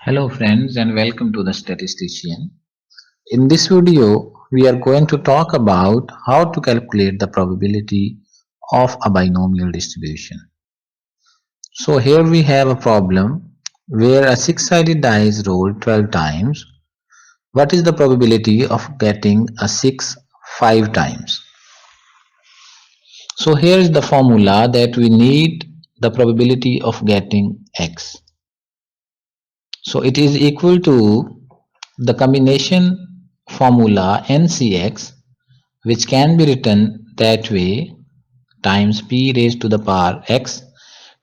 Hello friends and welcome to the Statistician. In this video, we are going to talk about how to calculate the probability of a binomial distribution. So here we have a problem where a six-sided die is rolled 12 times. What is the probability of getting a 6 5 times? So here is the formula that we need the probability of getting x. So it is equal to the combination formula NCX, which can be written that way, times p raised to the power x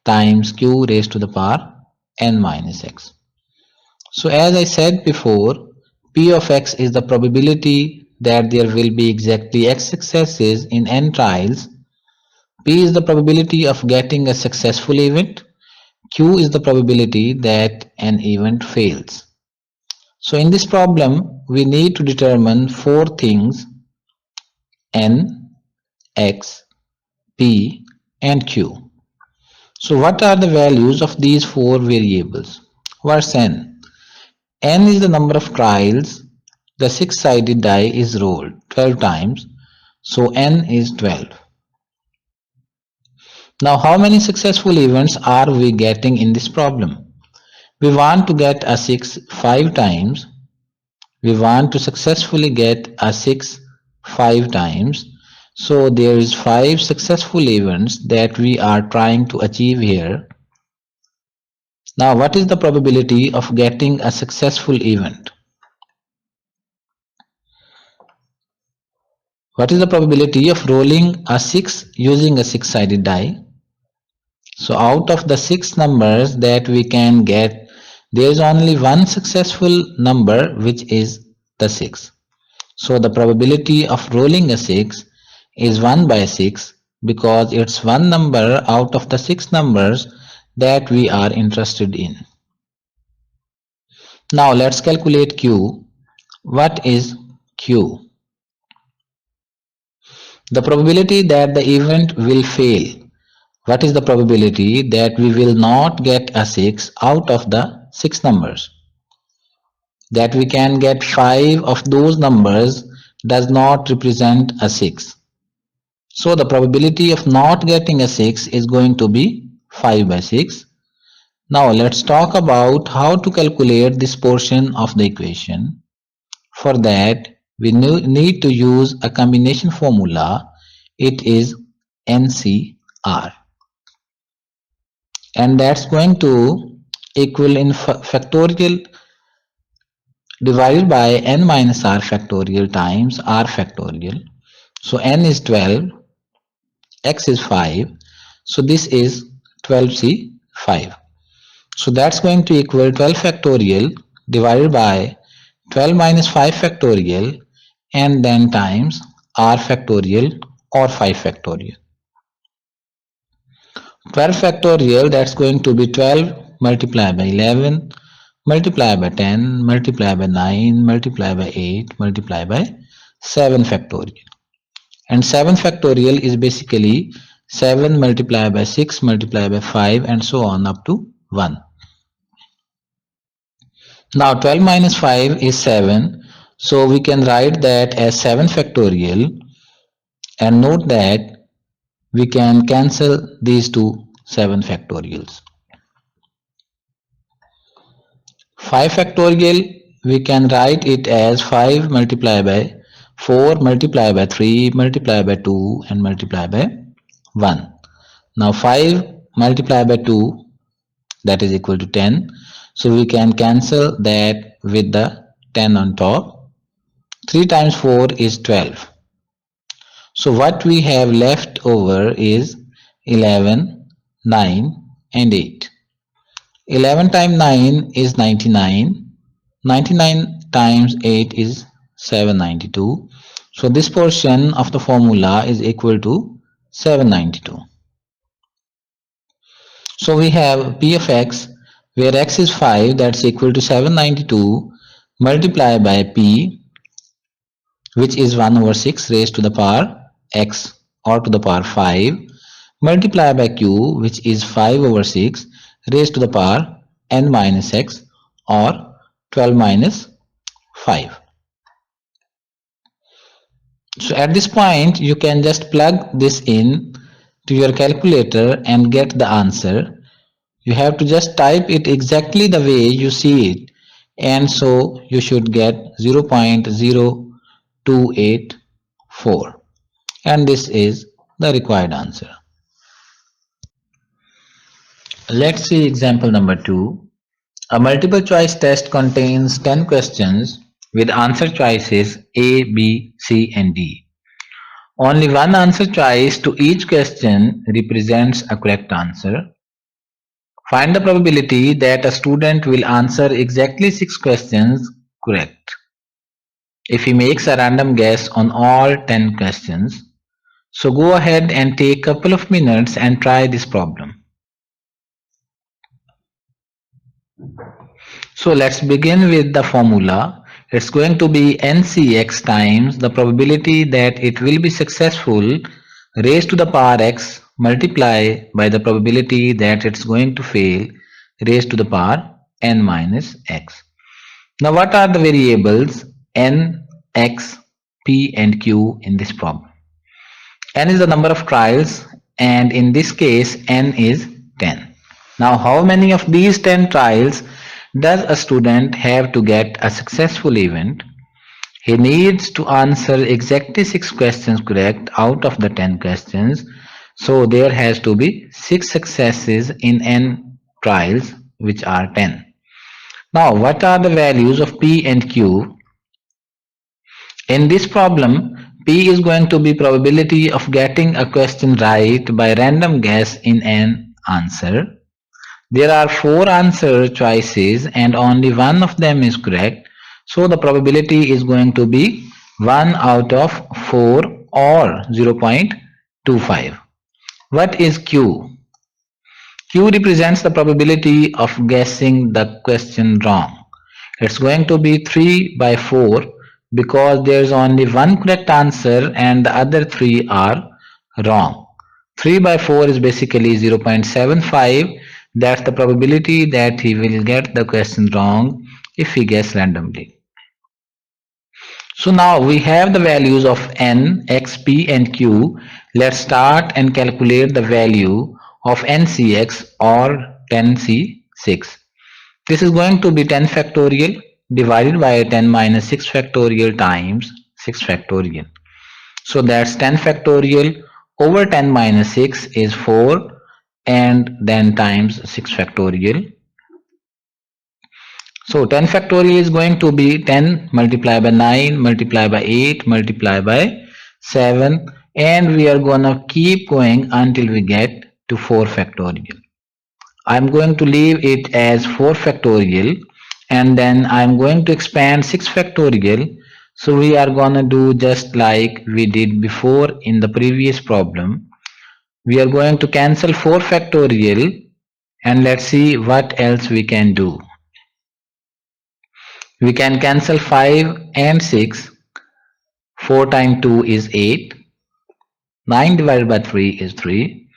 times q raised to the power n minus x. So as I said before, p of x is the probability that there will be exactly x successes in n trials. P is the probability of getting a successful event. Q is the probability that an event fails. So in this problem, we need to determine four things: n, x, p, and q. So what are the values of these four variables? What's n? N is the number of trials the six-sided die is rolled 12 times, so n is 12. Now how many successful events are we getting in this problem? We want to get a 6 5 times. We want to successfully get a 6 5 times. So there is 5 successful events that we are trying to achieve here. Now what is the probability of getting a successful event? What is the probability of rolling a 6 using a six-sided die? So out of the 6 numbers that we can get, there is only one successful number, which is the 6. So the probability of rolling a 6 is 1 by 6, because it's one number out of the 6 numbers that we are interested in. Now let's calculate Q. What is Q? The probability that the event will fail. What is the probability that we will not get a 6 out of the 6 numbers? That we can get 5 of those numbers does not represent a 6. So the probability of not getting a 6 is going to be 5 by 6. Now let's talk about how to calculate this portion of the equation. For that, we need to use a combination formula. It is NCR. And that's going to equal in factorial divided by n minus r factorial times r factorial. So n is 12, x is 5, so this is 12c 5. So that's going to equal 12 factorial divided by 12 minus 5 factorial and then times r factorial or 5 factorial. 12 factorial, that's going to be 12 multiplied by 11 multiplied by 10 multiplied by 9 multiplied by 8 multiplied by 7 factorial. And 7 factorial is basically 7 multiplied by 6 multiplied by 5 and so on up to 1. Now 12 minus 5 is 7, so we can write that as 7 factorial, and note that we can cancel these two 7 factorials. 5 factorial, we can write it as 5 multiplied by 4 multiplied by 3 multiplied by 2 and multiplied by 1. Now 5 multiplied by 2, that is equal to 10. So we can cancel that with the 10 on top. 3 times 4 is 12. So what we have left over is 11, 9 and 8. 11 times 9 is 99. 99 times 8 is 792. So this portion of the formula is equal to 792. So we have p of x, where x is 5, that's equal to 792 multiplied by p, which is 1 over 6 raised to the power x or to the power 5, multiplied by q, which is 5 over 6 raised to the power n minus x or 12 minus 5. So at this point you can just plug this in to your calculator and get the answer. You have to just type it exactly the way you see it, and so you should get 0.0284, and this is the required answer. Let's see example number 2. A multiple choice test contains 10 questions with answer choices A, B, C and D. Only one answer choice to each question represents a correct answer. Find the probability that a student will answer exactly 6 questions correct if he makes a random guess on all 10 questions. So go ahead and take a couple of minutes and try this problem. So let's begin with the formula. It's going to be NCX times the probability that it will be successful raised to the power x multiply by the probability that it's going to fail raised to the power n minus x. Now what are the variables n, x, p and q in this problem? N is the number of trials, and in this case n is 10. Now how many of these 10 trials does a student have to get a successful event? He needs to answer exactly 6 questions correct out of the 10 questions. So there has to be 6 successes in n trials, which are 10. Now what are the values of P and Q? In this problem, P is going to be probability of getting a question right by random guess in an answer. There are 4 answer choices and only one of them is correct. So the probability is going to be 1 out of 4 or 0.25. What is Q? Q represents the probability of guessing the question wrong. It's going to be 3 by 4 because there's only one correct answer and the other 3 are wrong. 3 by 4 is basically 0.75. That's the probability that he will get the question wrong if he guesses randomly. So now we have the values of n, x, p and q. Let's start and calculate the value of ncx or 10c6. This is going to be 10 factorial divided by 10 minus 6 factorial times 6 factorial. So that's 10 factorial over 10 minus 6 is 4 and then times 6 factorial. So 10 factorial is going to be 10 multiplied by 9 multiplied by 8 multiplied by 7, and we are gonna keep going until we get to 4 factorial. I'm going to leave it as 4 factorial and then I'm going to expand 6 factorial. So we are gonna do just like we did before in the previous problem. We are going to cancel 4 factorial and let's see what else we can do. We can cancel 5 and 6. 4 times 2 is 8. 9 divided by 3 is 3.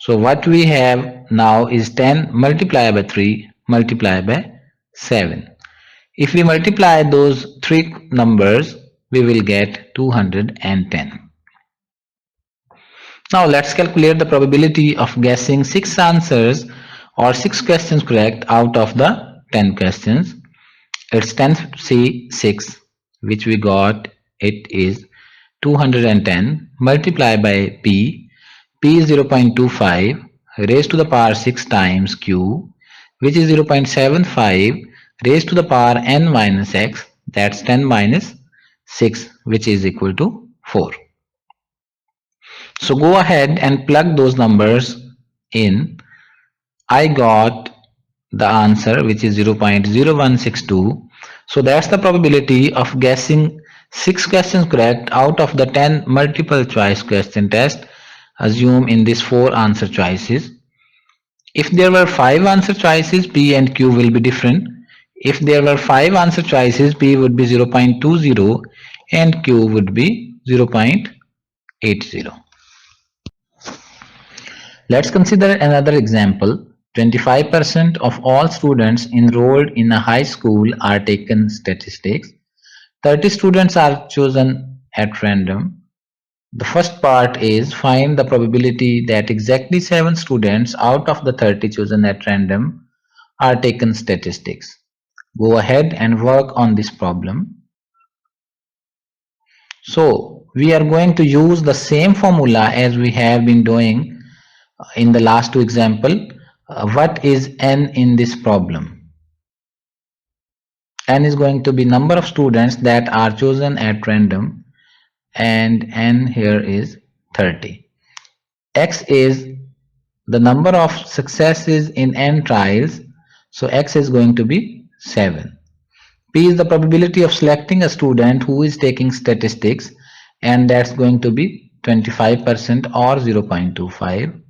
So what we have now is 10 multiplied by 3 multiplied by 7. If we multiply those three numbers, we will get 210. Now let's calculate the probability of guessing 6 answers or 6 questions correct out of the 10 questions. It's 10c6, which we got, it is 210 multiplied by p. P is 0.25 raised to the power 6 times q, which is 0.75 raised to the power n minus x, that's 10 minus 6, which is equal to 4. So go ahead and plug those numbers in. I got the answer, which is 0.0162. So that's the probability of guessing 6 questions correct out of the 10 multiple choice question test. Assume in this 4 answer choices. If there were 5 answer choices, P and Q will be different. If there were 5 answer choices, P would be 0.20 and Q would be 0.80. Let's consider another example. 25% of all students enrolled in a high school are taken statistics. 30 students are chosen at random. The first part is find the probability that exactly 7 students out of the 30 chosen at random are taken statistics. Go ahead and work on this problem. So we are going to use the same formula as we have been doing in the last two example. What is n in this problem? N is going to be number of students that are chosen at random, and n here is 30. X is the number of successes in n trials, so x is going to be 7. P is the probability of selecting a student who is taking statistics, and that's going to be 25% or 0.25.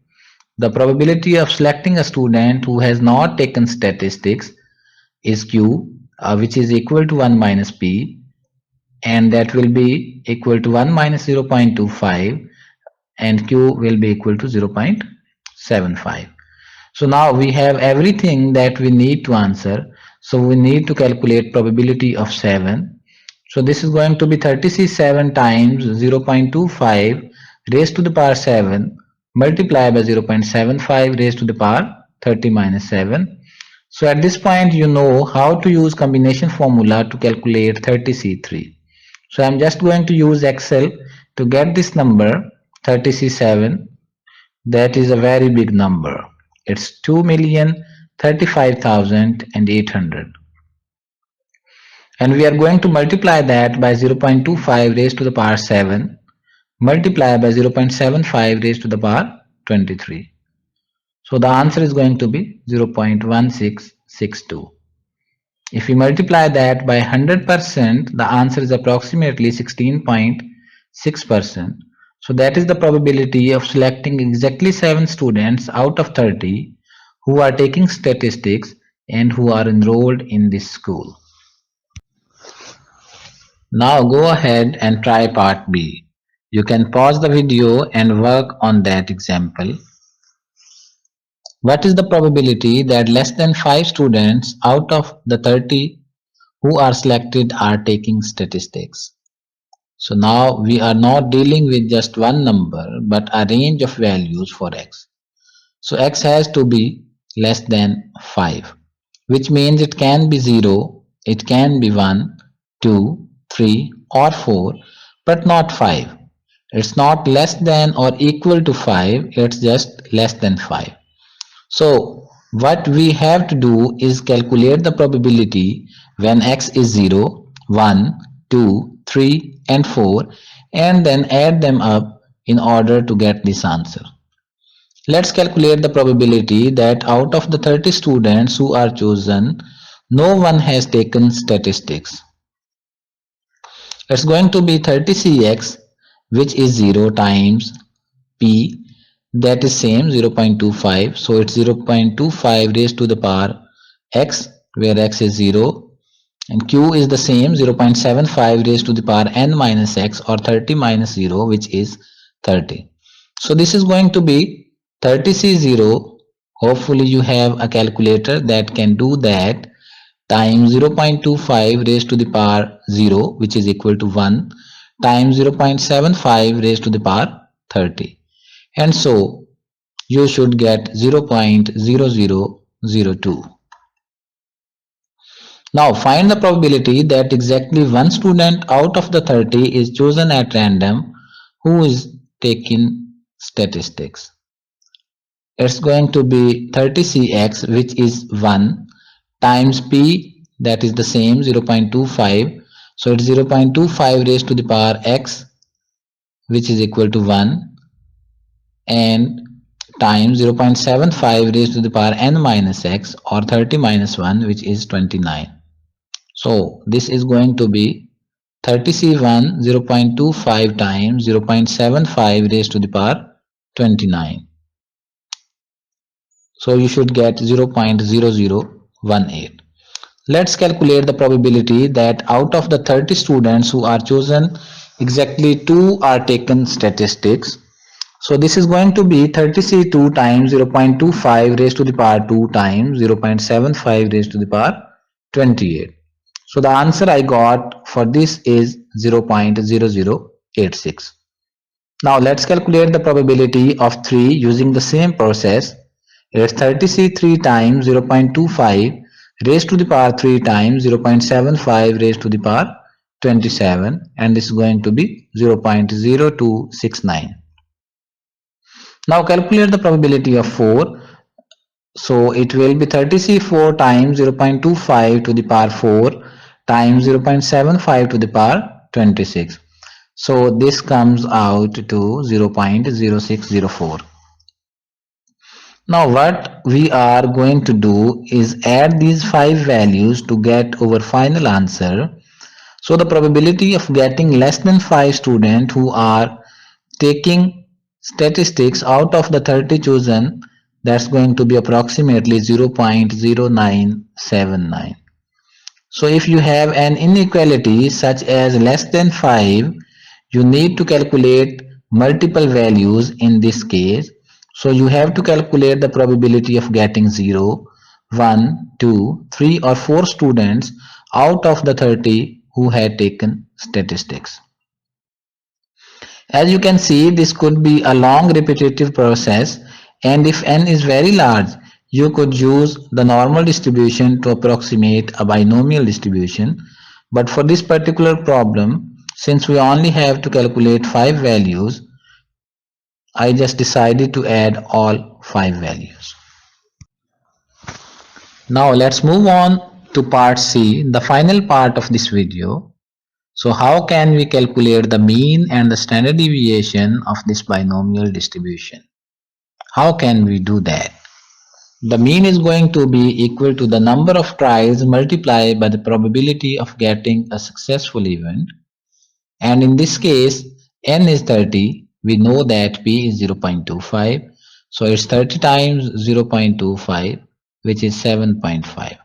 The probability of selecting a student who has not taken statistics is Q, which is equal to 1 minus P, and that will be equal to 1 minus 0.25, and Q will be equal to 0.75. So now we have everything that we need to answer. So we need to calculate probability of 7. So this is going to be 30C7 times 0.25 raised to the power 7 multiplied by 0.75 raised to the power 30 minus 7. So at this point you know how to use combination formula to calculate 30C3. So I'm just going to use Excel to get this number 30C7. That is a very big number. It's 2,035,800. And we are going to multiply that by 0.25 raised to the power 7 multiplied by 0.75 raised to the power 23. So the answer is going to be 0.1662. If we multiply that by 100%, the answer is approximately 16.6%. So that is the probability of selecting exactly 7 students out of 30 who are taking statistics and who are enrolled in this school. Now go ahead and try part B. You can pause the video and work on that example. What is the probability that less than 5 students out of the 30 who are selected are taking statistics? So now we are not dealing with just one number but a range of values for x. So x has to be less than 5, which means it can be 0, it can be 1, 2, 3 or 4, but not 5. It's not less than or equal to 5, it's just less than 5. So what we have to do is calculate the probability when x is 0, 1, 2, 3 and 4, and then add them up in order to get this answer. Let's calculate the probability that out of the 30 students who are chosen, no one has taken statistics. It's going to be 30Cx, which is 0 times P, that is same 0.25. So it's 0.25 raised to the power x, where x is 0, and Q is the same 0.75 raised to the power n minus x, or 30 minus 0, which is 30. So this is going to be 30C0. Hopefully you have a calculator that can do that, times 0.25 raised to the power 0, which is equal to 1, times 0.75 raised to the power 30. And so you should get 0.0002. Now find the probability that exactly one student out of the 30 is chosen at random who is taking statistics. It's going to be 30Cx, which is 1, times P, that is the same 0.25. So it's 0.25 raised to the power x, which is equal to 1, and times 0.75 raised to the power n minus x, or 30 minus 1, which is 29. So this is going to be 30C1 0.25 times 0.75 raised to the power 29. So you should get 0.0018. Let's calculate the probability that out of the 30 students who are chosen, exactly 2 are taken statistics. So this is going to be 30C2 times 0.25 raised to the power 2 times 0.75 raised to the power 28. So the answer I got for this is 0.0086. Now let's calculate the probability of 3 using the same process. It's 30C3 times 0.25 raised to the power 3 times 0.75 raised to the power 27, and this is going to be 0.0269. Now calculate the probability of 4. So it will be 30C4 times 0.25 to the power 4 times 0.75 to the power 26. So this comes out to 0.0604. Now what we are going to do is add these 5 values to get our final answer. So the probability of getting less than 5 students who are taking statistics out of the 30 chosen, that's going to be approximately 0.0979. So if you have an inequality such as less than 5, you need to calculate multiple values in this case. So you have to calculate the probability of getting 0, 1, 2, 3 or 4 students out of the 30 who had taken statistics. As you can see, this could be a long repetitive process, and if n is very large, you could use the normal distribution to approximate a binomial distribution. But for this particular problem, since we only have to calculate 5 values, I just decided to add all 5 values. Now let's move on to part C, the final part of this video. So how can we calculate the mean and the standard deviation of this binomial distribution? How can we do that? The mean is going to be equal to the number of tries multiplied by the probability of getting a successful event. And in this case, n is 30. We know that p is 0.25. So it's 30 times 0.25, which is 7.5.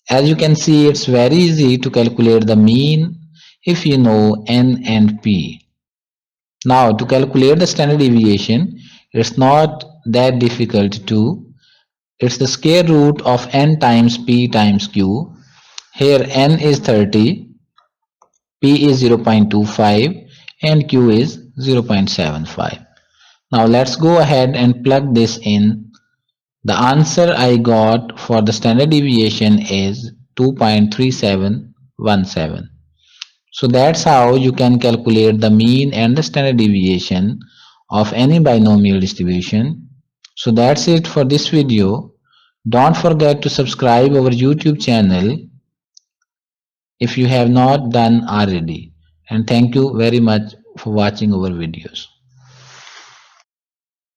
As you can see, it's very easy to calculate the mean if you know n and p. Now to calculate the standard deviation, it's not that difficult too. It's the square root of n times p times q. Here n is 30, p is 0.25 and q is 0.75. Now let's go ahead and plug this in. The answer I got for the standard deviation is 2.3717. So that's how you can calculate the mean and the standard deviation of any binomial distribution. So that's it for this video. Don't forget to subscribe our YouTube channel if you have not done already. And thank you very much for watching our videos.